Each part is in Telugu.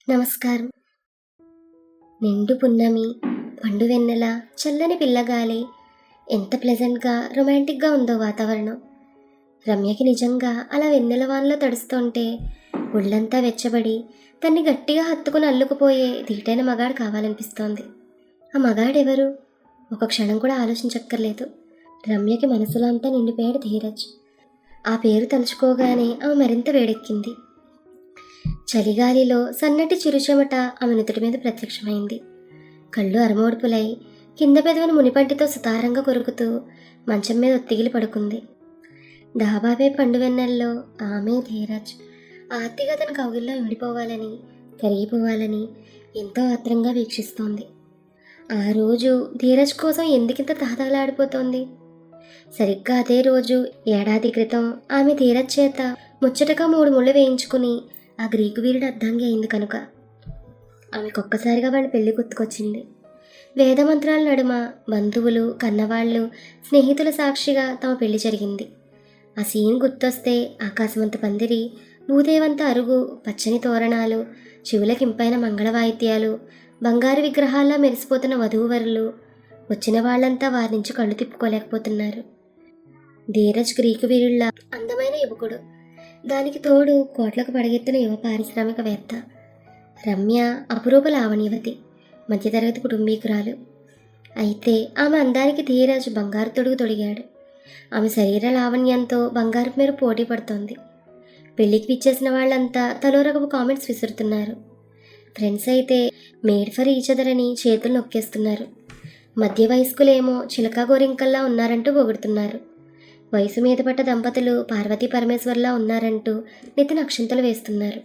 నమస్కారం. నిండు పున్నమి, పండు వెన్నెల, చల్లని పిల్లగాలి, ఎంత ప్లెజెంట్గా రొమాంటిక్గా ఉందో వాతావరణం. రమ్యకి నిజంగా అలా వెన్నెల వానలో తడుస్తుంటే ఒళ్ళంతా వెచ్చబడి తన్ని గట్టిగా హత్తుకుని అల్లుకుపోయే ధీటైన మగాడు కావాలనిపిస్తోంది. ఆ మగాడెవరు? ఒక క్షణం కూడా ఆలోచించక్కర్లేదు. రమ్యకి మనసులో అంతా నిండిపోయాడు ధీరజ్. ఆ పేరు తలుచుకోగానే ఆమె మరింత వేడెక్కింది. చలిగాలిలో సన్నటి చిరుచెమట ఆమె నుదుటి మీద ప్రత్యక్షమైంది. కళ్ళు అరమోడుపులై కింద పెదవిని మునిపంటితో సుతారంగా కొరుకుతూ మంచం మీద ఒత్తిగిలి పడుకుంది. డాబాపై పండు వెన్నెల్లో ఆమె ధీరజ్ ఆర్తిగా తన కౌగిల్లో విడిపోవాలని, కరిగిపోవాలని ఎంతో ఆత్రంగా వీక్షిస్తోంది. ఆ రోజు ధీరజ్ కోసం ఎందుకింత తహతహలాడిపోతోంది? సరిగ్గా అదే రోజు ఏడాది క్రితం ఆమె ధీరజ్ చేత ముచ్చటగా 3 ముళ్ళు వేయించుకుని ఆ గ్రీకు వీరుడు అర్ధాంగి అయింది కనుక ఆమెకొక్కసారిగా వాళ్ళ పెళ్లి గుర్తుకొచ్చింది. వేదమంత్రాల నడుమ బంధువులు, కన్నవాళ్ళు, స్నేహితుల సాక్షిగా తమ పెళ్లి జరిగింది. ఆ సీన్ గుర్తొస్తే ఆకాశమంత పందిరి, భూదేవంత అరుగు, పచ్చని తోరణాలు, చెవులకింపైన మంగళ వాయిద్యాలు, బంగారు విగ్రహాల్లో మెరిసిపోతున్న వధూవరులు, వచ్చిన వాళ్ళంతా వారి నుంచి కళ్ళు తిప్పుకోలేకపోతున్నారు. ధీరజ్ గ్రీకు వీరుళ్ళ అందమైన యువకుడు. దానికి తోడు కోట్లకు పడగెత్తిన యువ పారిశ్రామికవేత్త. రమ్య అపురూప లావణ్యవతి, మధ్యతరగతి కుటుంబీకురాలు. అయితే ఆమె అందానికి ధీరజ్ బంగారు తొడుగు తొడిగాడు. ఆమె శరీర లావణ్యంతో బంగారపు మీద పోటీ పడుతోంది. పెళ్లికి విచ్చేసిన వాళ్ళంతా తలో రకపు కామెంట్స్ విసురుతున్నారు. ఫ్రెండ్స్ అయితే మేడ్ ఫర్ ఈచ్ అదర్ అని చేతులు నొక్కేస్తున్నారు. మధ్య వయస్కులేమో చిలకా గోరింకల్లా ఉన్నారంటూ పొగుడుతున్నారు. వయసు మీద పడ్డ దంపతులు పార్వతీ పరమేశ్వర్లా ఉన్నారంటూ నెత్తిన అక్షింతలు వేస్తున్నారు.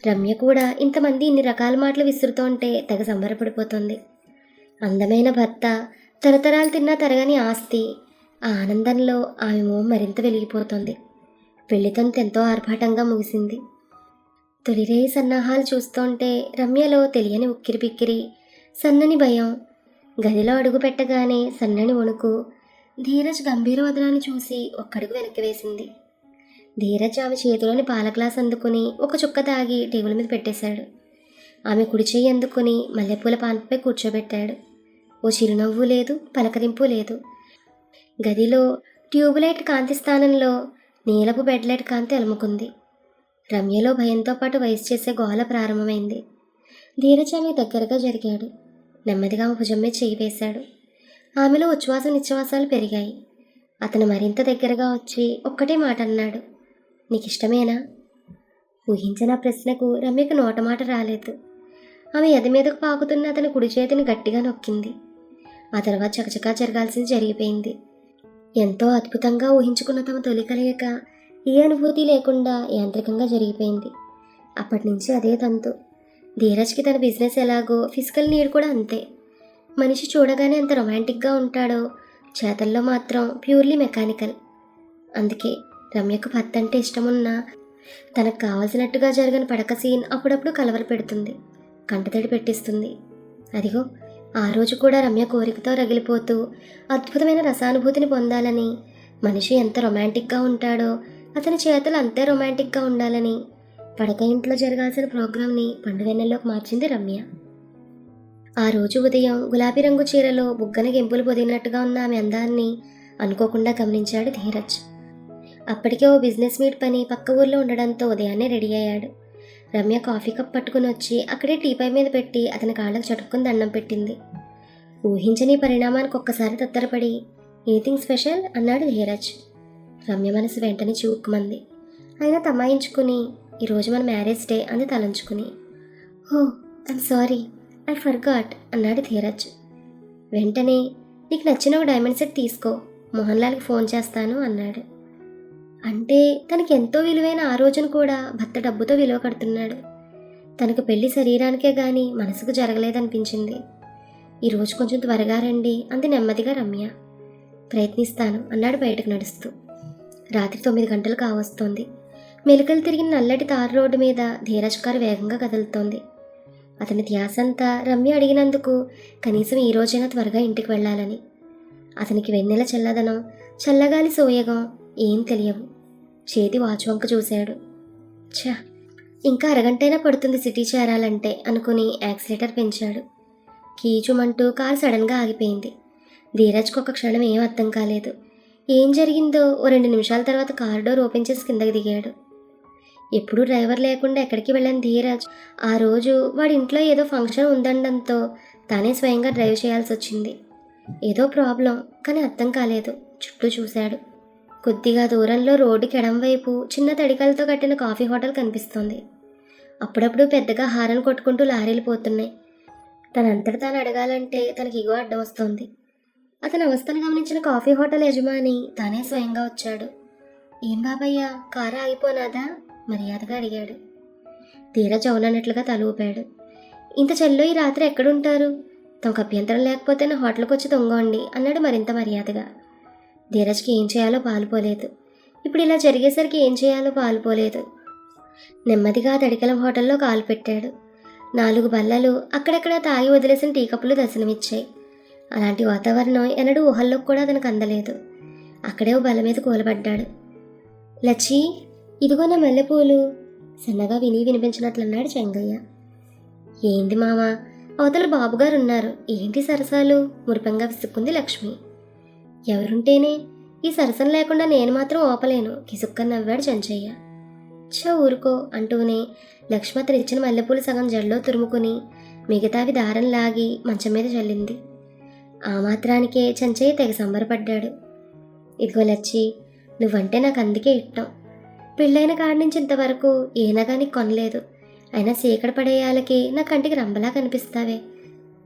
రమ్య కూడా ఇంతమంది ఇన్ని రకాల మాటలు విసురుతోంటే తెగ సంబరపడిపోతుంది. అందమైన భర్త, తరతరాలు తిన్నా తరగని ఆస్తి, ఆ ఆనందంలో ఆమె మోం మరింత వెలిగిపోతుంది. పెళ్లితంతు ఎంతో ఆర్భాటంగా ముగిసింది. తొలిరేయి సన్నాహాలు చూస్తుంటే రమ్యలో తెలియని ఉక్కిరి పిక్కిరి, సన్నని భయం. గదిలో అడుగు పెట్టగానే సన్నని వణుకు. ధీరజ్ గంభీర వదనాన్ని చూసి ఒక్కడుగు వెనక్కి వేసింది. ధీరజ్ ఆమె చేతిలోని పాల గ్లాస్ అందుకుని ఒక చుక్క తాగి టేబుల్ మీద పెట్టేశాడు. ఆమె కుడి చెయ్యి అందుకుని మల్లెపూల పాన్పై కూర్చోబెట్టాడు. ఓ చిరునవ్వు లేదు, పలకరింపు లేదు. గదిలో ట్యూబ్లైట్ కాంతి స్థానంలో నీలపు బెడ్లైట్ కాంతి అలుముకుంది. రమ్యలో భయంతో పాటు వయసు చేసే గోల ప్రారంభమైంది. ధీరజ్ ఆమె దగ్గరగా జరిగాడు. నెమ్మదిగా ఆమె భుజం మీద చెయ్యి వేశాడు. ఆమెలో ఉచ్ఛ్వాస నిశ్వాసాలు పెరిగాయి. అతను మరింత దగ్గరగా వచ్చి ఒక్కటే మాట అన్నాడు, నీకిష్టమేనా? ఊహించిన ప్రశ్నకు రమ్యకు నోటమాట రాలేదు. ఆమె ఎద మీదకు పాకుతున్న అతని కుడి చేతిని గట్టిగా నొక్కింది. ఆ తర్వాత చకచకా జరగాల్సింది జరిగిపోయింది. ఎంతో అద్భుతంగా ఊహించుకున్న తమ తొలి కలయిక ఏ అనుభూతి లేకుండా యాంత్రికంగా జరిగిపోయింది. అప్పటి నుంచి అదే తంతు. ధీరజ్కి తన బిజినెస్ ఎలాగో ఫిజికల్ నీడ్ కూడా అంతే. మనిషి చూడగానే ఎంత రొమాంటిక్గా ఉంటాడో, చేతల్లో మాత్రం ప్యూర్లీ మెకానికల్. అందుకే రమ్యకు భర్త అంటే ఇష్టమున్నా తనకు కావాల్సినట్టుగా జరగని పడక సీన్ అప్పుడప్పుడు కలవర పెడుతుంది, కంటతడి పెట్టిస్తుంది. అదిగో ఆ రోజు కూడా రమ్య కోరికతో రగిలిపోతూ అద్భుతమైన రసానుభూతిని పొందాలని, మనిషి ఎంత రొమాంటిక్గా ఉంటాడో అతని చేతులు అంతే రొమాంటిక్గా ఉండాలని పడక ఇంట్లో జరగాల్సిన ప్రోగ్రాంని పండుగెన్నెల్లోకి మార్చింది రమ్య. ఆ రోజు ఉదయం గులాబీ రంగు చీరలో బుగ్గన గెంపులు పొదిగినట్టుగా ఉన్న ఆమె అందాన్ని అనుకోకుండా గమనించాడు ధీరజ్. అప్పటికే ఓ బిజినెస్ మీట్ పని పక్క ఊర్లో ఉండడంతో ఉదయాన్నే రెడీ అయ్యాడు. రమ్య కాఫీ కప్ పట్టుకుని వచ్చి అక్కడే టీపై మీద పెట్టి అతని కాళ్ళకు చటుక్కుని దండం పెట్టింది. ఊహించని పరిణామానికి ఒక్కసారి తత్తరపడి, ఎనీథింగ్ స్పెషల్ అన్నాడు ధీరజ్. రమ్య మనసు వెంటనే చివుక్కుమంది. అయినా తమాయించుకుని, ఈరోజు మన మ్యారేజ్ డే అని తలంచుకుని. ఓ ఐమ్ సారీ, ఐ ఫర్గాట్ అన్నాడు ధీరజ్. వెంటనే నీకు నచ్చిన ఒక డైమండ్ సెట్ తీసుకో, మోహన్ లాల్కి ఫోన్ చేస్తాను అన్నాడు. అంటే తనకి ఎంతో విలువైన ఆ రోజును కూడా భర్త డబ్బుతో విలువ కడుతున్నాడు. తనకు పెళ్లి శరీరానికే గాని మనసుకు జరగలేదనిపించింది. ఈరోజు కొంచెం త్వరగా రండి అంది నెమ్మదిగా రమ్య. ప్రయత్నిస్తాను అన్నాడు బయటకు నడుస్తూ. రాత్రి 9 గంటలు కావస్తోంది. మెలికలు తిరిగిన నల్లటి తారు రోడ్డు మీద ధీరజ్ కారు వేగంగా కదులుతోంది. అతని ధ్యాసంతా రమ్య అడిగినందుకు కనీసం ఈ రోజైనా త్వరగా ఇంటికి వెళ్ళాలని. అతనికి వెన్నెల చల్లదనం, చల్లగాలి సోయగం ఏం తెలియవు. చేతి వాచ్ వంక చూశాడు. ఛ, ఇంకా అరగంటైనా పడుతుంది సిటీ చేరాలంటే అనుకుని యాక్సిలేటర్ పెంచాడు. కీచుమంటూ కారు సడన్గా ఆగిపోయింది. ధీరజ్కి ఒక క్షణం ఏం అర్థం కాలేదు. ఏం జరిగిందో ఓ 2 నిమిషాల తర్వాత కారు డోర్ ఓపెన్ చేసి కిందకి దిగాడు. ఎప్పుడూ డ్రైవర్ లేకుండా ఎక్కడికి వెళ్ళని ధీరజ్ ఆ రోజు వాడి ఇంట్లో ఏదో ఫంక్షన్ ఉందనడంతో తానే స్వయంగా డ్రైవ్ చేయాల్సి వచ్చింది. ఏదో ప్రాబ్లం, కానీ అర్థం కాలేదు. చుట్టూ చూశాడు. కొద్దిగా దూరంలో రోడ్డుకి ఎడంవైపు చిన్న తడికలతో కట్టిన కాఫీ హోటల్ కనిపిస్తోంది. అప్పుడప్పుడు పెద్దగా హారన్ కొట్టుకుంటూ లారీలు పోతున్నాయి. తనంతట తాను అడగాలంటే తనకి ఇగో అడ్డం వస్తోంది. అతని అవస్థను గమనించిన కాఫీ హోటల్ యజమాని తానే స్వయంగా వచ్చాడు. ఏం బాబయ్య, కారు ఆగిపోనాదా? మర్యాదగా అడిగాడు. ధీరజ్ అవునన్నట్లుగా తల ఊపాడు. ఇంత చల్లో ఈ రాత్రి ఎక్కడుంటారు? తమకు అభ్యంతరం లేకపోతే నా హోటల్కి వచ్చి దొంగండి అన్నాడు మరింత మర్యాదగా. ధీరజ్కి ఏం చేయాలో పాలుపోలేదు. ఇప్పుడు ఇలా జరిగేసరికి ఏం చేయాలో పాలుపోలేదు. నెమ్మదిగా తడికల హోటల్లో కాలు పెట్టాడు. 4 బల్లలు, అక్కడక్కడ తాగి వదిలేసిన టీ కప్పులు దర్శనమిచ్చాయి. అలాంటి వాతావరణం ఎన్నడూ ఊహల్లోకి కూడా అతనికి అందలేదు. అక్కడే ఓ బల్ల మీద కూలబడ్డాడు. లచ్చి, ఇదిగో నా మల్లెపూలు సన్నగా వినిపించినట్లన్నాడు చెంగయ్య. ఏంది మామ, అవతల బాబుగారు ఉన్నారు, ఏంటి సరసాలు? మురిపంగా విసుక్కుంది లక్ష్మి. ఎవరుంటేనే, ఈ సరసం లేకుండా నేను మాత్రం ఓపలేను కిసుక్కని నవ్వాడు చెంచయ్య. ఊరుకో అంటూనే లక్ష్మి అతను ఇచ్చిన మల్లెపూలు సగం జడలో తురుముకుని మిగతావి దారం లాగి మంచం మీద చల్లింది. ఆ మాత్రానికే చెంచయ్య తెగ సంబరపడ్డాడు. ఇదిగో లచ్చి, నువ్వంటే నాకు అందుకే ఇష్టం. పెళ్ళైన కాడి నుంచి ఇంతవరకు ఏ నగాని కొనలేదు. అయినా సీకడ పడేయాలకి నా కంటికి రంబలా కనిపిస్తావే.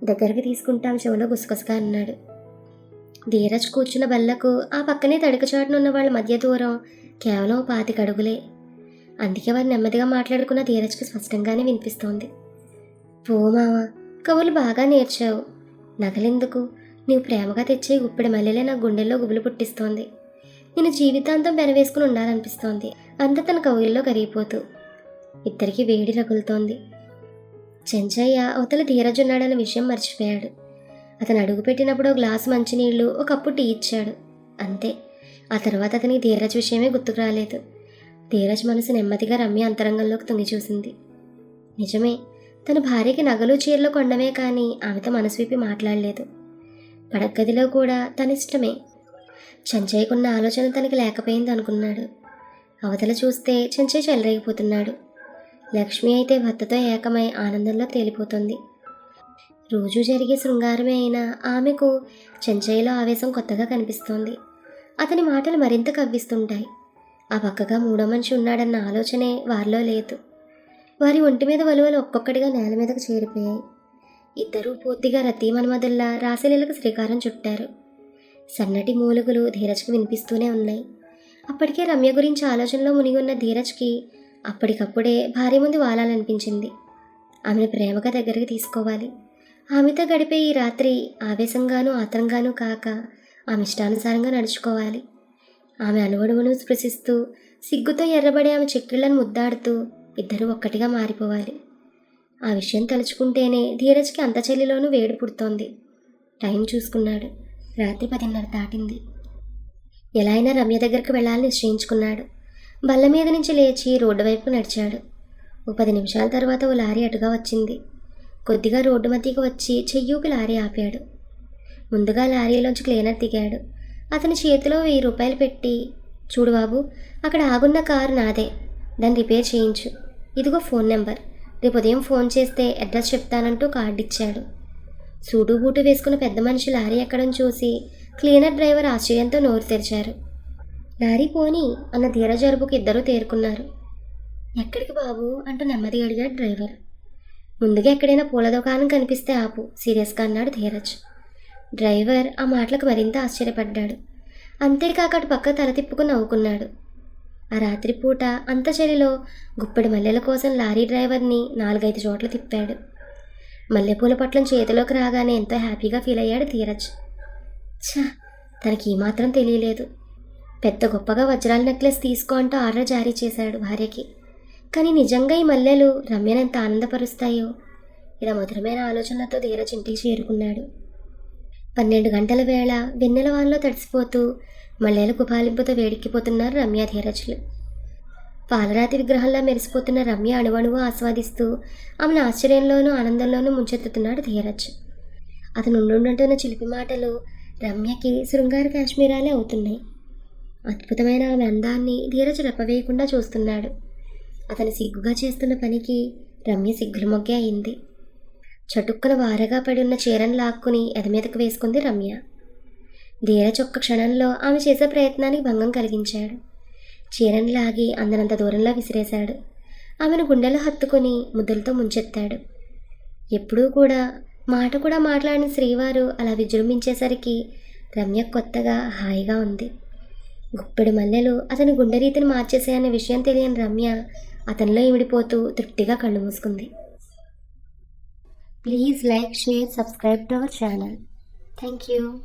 దగ్గరికి తీసుకుంటాం చెవులో గుసగుసగా అన్నాడు. ధీరజ్ కూర్చున్న బల్లకు ఆ పక్కనే తడికచాటునున్న వాళ్ళ మధ్య దూరం కేవలం 25 అడుగులే. అందుకే వారు నెమ్మదిగా మాట్లాడుకున్న ధీరజ్కి స్పష్టంగానే వినిపిస్తోంది. ఓ మామ, కవులు బాగా నేర్చావు. నగలెందుకు, నీవు ప్రేమగా తెచ్చే గుప్పెడి మల్లెలే నా గుండెల్లో గుబులు పుట్టిస్తోంది. నేను జీవితాంతం పెనవేసుకుని ఉండాలనిపిస్తోంది అంత తన కవుల్లో కరిగిపోతూ. ఇద్దరికి వేడి రగులుతోంది. చెంచయ్య అవతల ధీరజ్ ఉన్నాడన్న విషయం మర్చిపోయాడు. అతను అడుగుపెట్టినప్పుడు 1 గ్లాసు మంచినీళ్లు, 1 కప్పు టీ ఇచ్చాడు. అంతే. ఆ తర్వాత అతనికి ధీరజ్ విషయమే గుర్తుకు రాలేదు. ధీరజ్ మనసు నెమ్మదిగా రమ్య అంతరంగంలోకి తొంగి చూసింది. నిజమే, తన భార్యకి నగలు చీరలు కొనడమే కానీ ఆమెతో మనసు విప్పి మాట్లాడలేదు. పడగదిలో కూడా తనిష్టమే. చెంచయ్యకున్న ఆలోచన తనకి లేకపోయింది అనుకున్నాడు. అవతల చూస్తే చెంచయ్య చెలరేగిపోతున్నాడు. లక్ష్మి అయితే భర్తతో ఏకమై ఆనందంలో తేలిపోతుంది. రోజు జరిగే శృంగారమే అయినా ఆమెకు చెంచయ్యలో ఆవేశం కొత్తగా కనిపిస్తోంది. అతని మాటలు మరింత కవ్విస్తుంటాయి. ఆ పక్కగా 3వ మనిషి ఉన్నాడన్న ఆలోచనే వారిలో లేదు. వారి ఒంటి మీద వలువలు ఒక్కొక్కటిగా నేల మీదకు చేరిపోయాయి. ఇద్దరూ పూర్తిగా రతీమన్మధుల్లా రాసలీలకు శ్రీకారం చుట్టారు. సన్నటి మూలుగులు ధీరజ్కి వినిపిస్తూనే ఉన్నాయి. అప్పటికే రమ్య గురించి ఆలోచనలో మునిగి ఉన్న ధీరజ్కి అప్పటికప్పుడే భార్య ముందు వాలాలనిపించింది. ఆమెను ప్రేమగా దగ్గరికి తీసుకోవాలి. ఆమెతో గడిపే ఈ రాత్రి ఆవేశంగానూ ఆత్రంగానూ కాక ఆమె ఇష్టానుసారంగా నడుచుకోవాలి. ఆమె అణువణువును స్పృశిస్తూ సిగ్గుతో ఎర్రబడే ఆమె చెక్కిళ్లను ముద్దాడుతూ ఇద్దరూ ఒక్కటిగా మారిపోవాలి. ఆ విషయం తలుచుకుంటేనే ధీరజ్కి అంత చెల్లిలోనూ వేడి పుడుతోంది. టైం చూసుకున్నాడు. రాత్రి 10:30 దాటింది. ఎలా అయినా రమ్య దగ్గరికి వెళ్ళాలని నిశ్చయించుకున్నాడు. బల్ల మీద నుంచి లేచి రోడ్డు వైపు నడిచాడు. ఓ 10 నిమిషాల తర్వాత ఓ లారీ అటుగా వచ్చింది. కొద్దిగా రోడ్డు మధ్యకి వచ్చి చెయ్యూపి లారీ ఆపాడు. ముందుగా లారీలోంచి క్లీనర్ దిగాడు. అతని చేతిలో 1000 రూపాయలు పెట్టి, చూడు బాబు, అక్కడ ఆగున్న కారు నాదే, దాన్ని రిపేర్ చేయించు. ఇదిగో ఫోన్ నెంబర్, రేపు ఉదయం ఫోన్ చేస్తే అడ్రస్ చెప్తానంటూ కార్డు ఇచ్చాడు. సూటు బూటు వేసుకున్న పెద్ద మనిషి లారీ ఎక్కడం చూసి క్లీనర్ డ్రైవర్ ఆశ్చర్యంతో నోరు తెరిచారు. లారీ పోనీ అన్న ధీరజ్ అరుపుకి ఇద్దరూ తేరుకున్నారు. ఎక్కడికి బాబు అంటూ నెమ్మదిగా అడిగాడు డ్రైవర్. ముందుగా ఎక్కడైనా పూల దుకాణం కనిపిస్తే ఆపు, సీరియస్గా అన్నాడు ధీరజ్. డ్రైవర్ ఆ మాటలకు మరింత ఆశ్చర్యపడ్డాడు. అంతేకాక అటు పక్క తల తిప్పుకుని నవ్వుకున్నాడు. ఆ రాత్రిపూట అంత చలిలో గుప్పెడి మల్లెల కోసం లారీ డ్రైవర్ని 4-5 చోట్ల తిప్పాడు. మల్లెపూల పట్లం చేతిలోకి రాగానే ఎంతో హ్యాపీగా ఫీల్ అయ్యాడు ధీరజ్. తనకి ఏమాత్రం తెలియలేదు. పెద్ద గొప్పగా వజ్రాల నెక్లెస్ తీసుకో అంటూ ఆర్డర్ జారీ చేశాడు భార్యకి. కానీ నిజంగా ఈ మల్లెలు రమ్యను ఎంత ఆనందపరుస్తాయో. ఇలా మధురమైన ఆలోచనలతో ధీరజ్ ఇంటికి చేరుకున్నాడు. 12 గంటల వేళ వెన్నెల వానలో తడిసిపోతూ మల్లెల కుపాలింపుతో వేడెక్కిపోతున్నారు రమ్య ధీరజ్లు. పాలరాతి విగ్రహంలా మెరిసిపోతున్న రమ్య అణువణువు ఆస్వాదిస్తూ ఆమెను ఆశ్చర్యంలోనూ ఆనందంలోనూ ముంచెత్తుతున్నాడు ధీరజ్. అతను ఉండుంటున్న చిలిపి మాటలు రమ్యకి శృంగార కాశ్మీరాలే అవుతున్నాయి. అద్భుతమైన ఆమె అందాన్ని ధీరజ్ రెప్పవేయకుండా చూస్తున్నాడు. అతను సిగ్గుగా చేస్తున్న పనికి రమ్య సిగ్గుల మొగ్గే అయింది. చటుక్కున వారగా పడి ఉన్న చీరను లాక్కుని ఎదమీదకు వేసుకుంది రమ్య. ధీరజ్ ఒక్క క్షణంలో ఆమె చేసే ప్రయత్నానికి భంగం కలిగించాడు. చీరను లాగి అందనంత దూరంలో విసిరేశాడు. ఆమెను గుండెలో హత్తుకుని ముద్దులతో ముంచెత్తాడు. ఎప్పుడూ కూడా మాట కూడా మాట్లాడిన శ్రీవారు అలా విజృంభించేసరికి రమ్య కొత్తగా హాయిగా ఉంది. గుప్పెడు మల్లెలు అతని గుండె రీతిని మార్చేసాయన్న విషయం తెలియని రమ్య అతనిలో ఇమిడిపోతూ తృప్తిగా కళ్ళు మూసుకుంది. Please like, share, subscribe to our channel. Thank you.